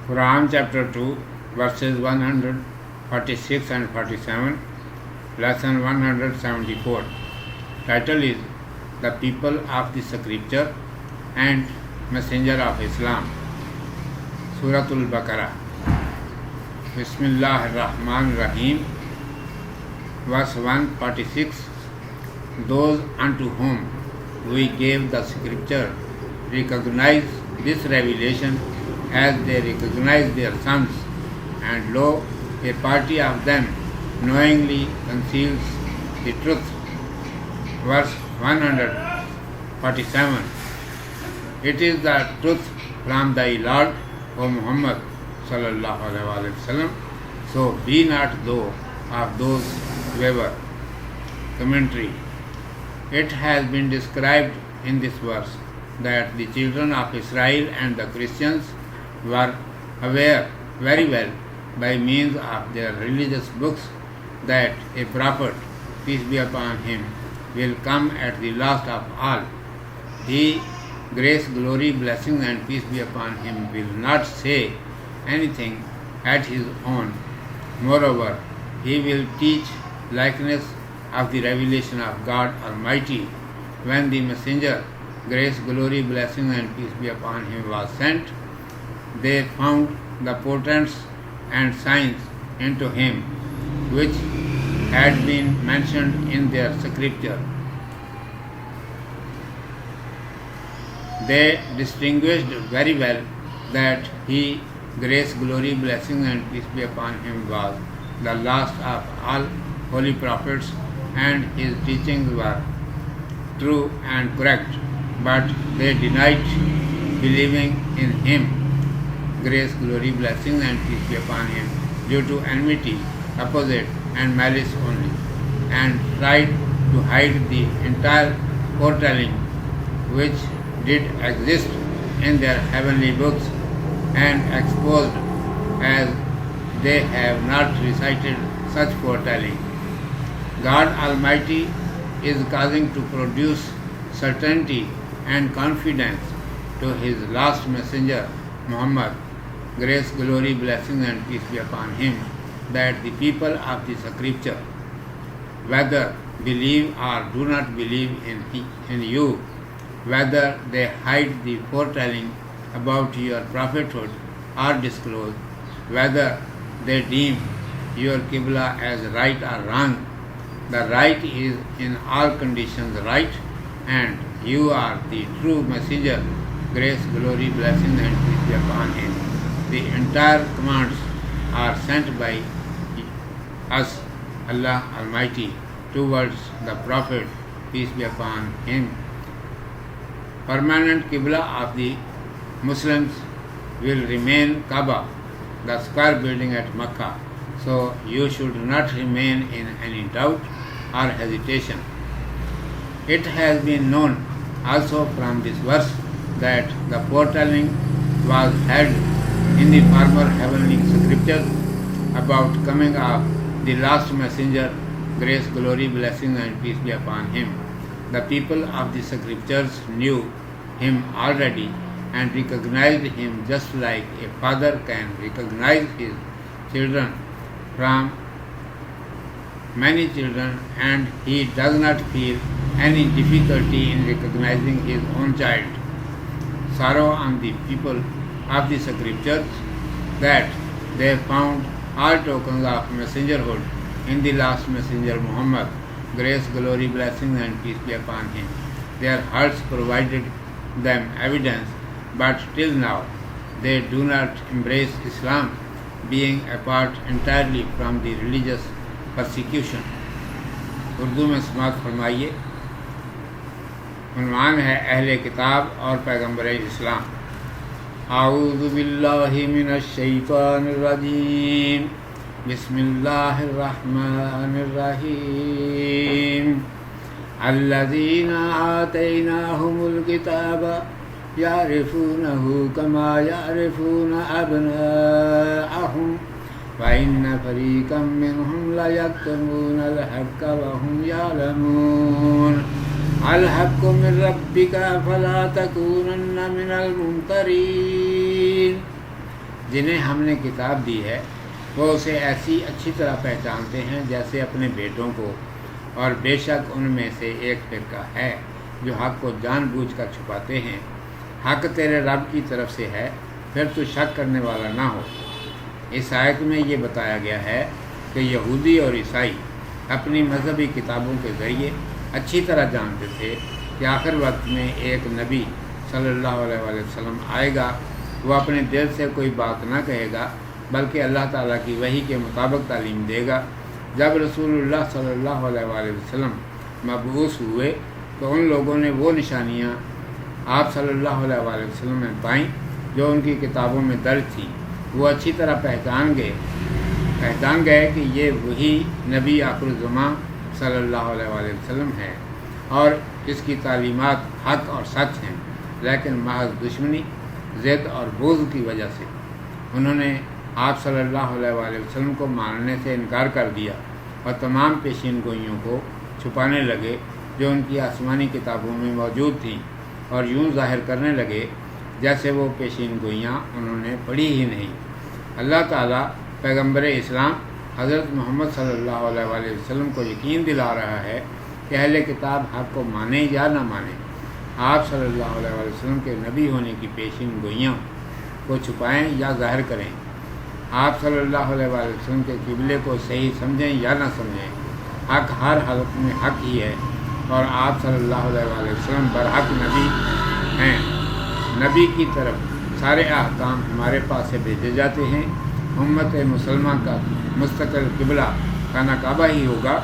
Quran chapter 2 verses 146 and 47, lesson 174. Title is The People of the Scripture and Messenger of Islam. Suratul Baqarah. Bismillah ar-Rahman ar-Rahim. Verse 146. Those unto whom we gave the scripture recognize this revelation as they recognize their sons, and lo, a party of them knowingly conceals the truth. Verse 147. It is the truth from thy Lord, O Muhammad sallallahu alaihi wasallam. So be not thou of those who waver. Commentary. It has been described in this verse that the children of Israel and the Christians were aware very well by means of their religious books that a prophet, peace be upon him, will come at the last of all. He, grace, glory, blessings and peace be upon him, will not say anything at his own. Moreover, he will teach likeness of the revelation of God Almighty. When the messenger, grace, glory, blessings and peace be upon him, was sent, they found the portents and signs into him which had been mentioned in their scripture. They distinguished very well that he, grace, glory, blessings and peace be upon him, was the last of all holy prophets, and his teachings were true and correct, but they denied believing in him, grace, glory, blessings and peace be upon him, due to enmity, opposite and malice only, and tried to hide the entire foretelling which did exist in their heavenly books, and exposed as they have not recited such foretelling. God Almighty is causing to produce certainty and confidence to his last messenger, Muhammad, grace, glory, blessings and peace be upon him, that the people of the scripture, whether believe or do not believe in you, whether they hide the foretelling about your prophethood or disclose, whether they deem your Qibla as right or wrong, the right is in all conditions right, and you are the true messenger, grace, glory, blessings and peace be upon him. The entire commands are sent by us, Allah Almighty, towards the Prophet, peace be upon him. Permanent Qibla of the Muslims will remain Kaaba, the square building at Makkah. So you should not remain in any doubt or hesitation. It has been known also from this verse that the foretelling was held in the former heavenly scriptures about coming of the last messenger, grace, glory, blessings and peace be upon him. The people of the scriptures knew him already and recognized him just like a father can recognize his children from many children, and he does not feel any difficulty in recognizing his own child. Sorrow on the people of the scriptures that they found all tokens of messengerhood in the last messenger Muhammad, grace, glory, blessings and peace be upon him. Their hearts provided them evidence, but till now they do not embrace Islam, being apart entirely from the religious persecution. Urdu میں سماعت فرمائیے. عنوان ہے اہل کتاب اور پیغمبر اسلام. اعوذ باللہ من الشیطان الرجیم. بسم اللہ الرحمن الرحیم. الذین آتیناہم الکتاب یعرفونہ کما یعرفون ابناءہم وَإِنَّ فَرِيقًا مِّنْهُمْ لَيَكْتُمُونَ الْحَقَّ وَهُمْ يَعْلَمُونَ. الْحَقُّ مِنْ رَبِّكَ فَلَا تَكُونَنَّ مِنَ الْمُمْتَرِينَ. جنہیں ہم نے کتاب دی ہے وہ اسے ایسی اچھی طرح پہچانتے ہیں جیسے اپنے بیٹوں کو، اور بے شک ان میں سے ایک فرقہ ہے جو حق کو جان بوجھ کر چھپاتے ہیں۔ حق تیرے رب کی طرف سے ہے، پھر تو شک کرنے والا نہ ہو۔ اس آیت میں یہ بتایا گیا ہے کہ یہودی اور عیسائی اپنی مذہبی کتابوں کے ذریعے اچھی طرح جانتے تھے کہ آخر وقت میں ایک نبی صلی اللہ علیہ وآلہ وسلم آئے گا۔ وہ اپنے دل سے کوئی بات نہ کہے گا بلکہ اللہ تعالیٰ کی وحی کے مطابق تعلیم دے گا۔ جب رسول اللہ صلی اللہ علیہ وآلہ وسلم مبعوث ہوئے تو ان لوگوں نے وہ نشانیاں آپ صلی اللہ علیہ وآلہ وسلم میں پائیں جو ان کی کتابوں میں درج تھیں۔ وہ اچھی طرح پہچان گئے کہ یہ وہی نبی آخر الزمان صلی اللہ علیہ وآلہ وسلم ہے اور اس کی تعلیمات حق اور سچ ہیں، لیکن محض دشمنی، ضد اور بغض کی وجہ سے انہوں نے آپ صلی اللہ علیہ وآلہ وسلم کو ماننے سے انکار کر دیا اور تمام پیشین گوئیوں کو چھپانے لگے جو ان کی آسمانی کتابوں میں موجود تھیں، اور یوں ظاہر کرنے لگے جیسے وہ پیشین گوئیاں انہوں نے پڑھی ہی نہیں۔ اللہ تعالیٰ پیغمبر اسلام حضرت محمد صلی اللہ علیہ وآلہ وسلم کو یقین دلا رہا ہے کہ اہل کتاب حق کو مانیں یا نہ مانیں، آپ صلی اللہ علیہ وآلہ وسلم کے نبی ہونے کی پیشین گوئیاں کو چھپائیں یا ظاہر کریں، آپ صلی اللہ علیہ وآلہ وسلم کے قبلے کو صحیح سمجھیں یا نہ سمجھیں، حق ہر حالت میں حق ہی ہے اور آپ صلی اللہ علیہ وآلہ وسلم برحق نبی ہیں۔ نبی کی طرف سارے احکام ہمارے پاس سے بھیجے جاتے ہیں۔ امت مسلمہ کا مستقل قبلہ خانہ کعبہ ہی ہوگا،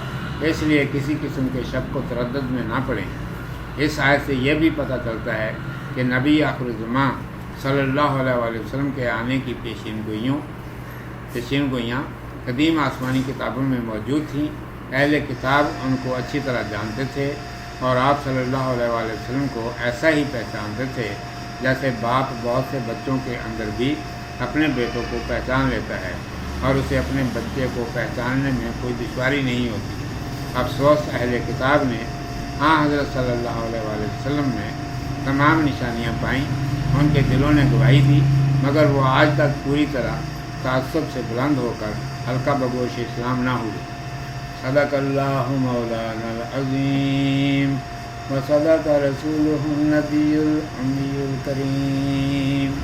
اس لیے کسی قسم کے شک و تردد میں نہ پڑیں۔ اس آیت سے یہ بھی پتہ چلتا ہے کہ نبی آخر الزمان صلی اللہ علیہ وآلہ وسلم کے آنے کی پیشین گوئیاں قدیم آسمانی کتابوں میں موجود تھیں۔ اہل کتاب ان کو اچھی طرح جانتے تھے اور آپ صلی اللہ علیہ وآلہ وسلم کو ایسا ہی پہچانتے تھے جیسے باپ بہت سے بچوں کے اندر بھی اپنے بیٹوں کو پہچان لیتا ہے اور اسے اپنے بچے کو پہچاننے میں کوئی دشواری نہیں ہوتی۔ افسوس اہل کتاب نے حضرت صلی اللہ علیہ وآلہ وسلم میں تمام نشانیاں پائیں، ان کے دلوں نے گواہی دی، مگر وہ آج تک پوری طرح تعصب سے بلند ہو کر حلقہ بگوش اسلام نہ ہوئے۔ صدق اللہ مولانا العظیم و صدق رسولہ النبی الامی الکریم۔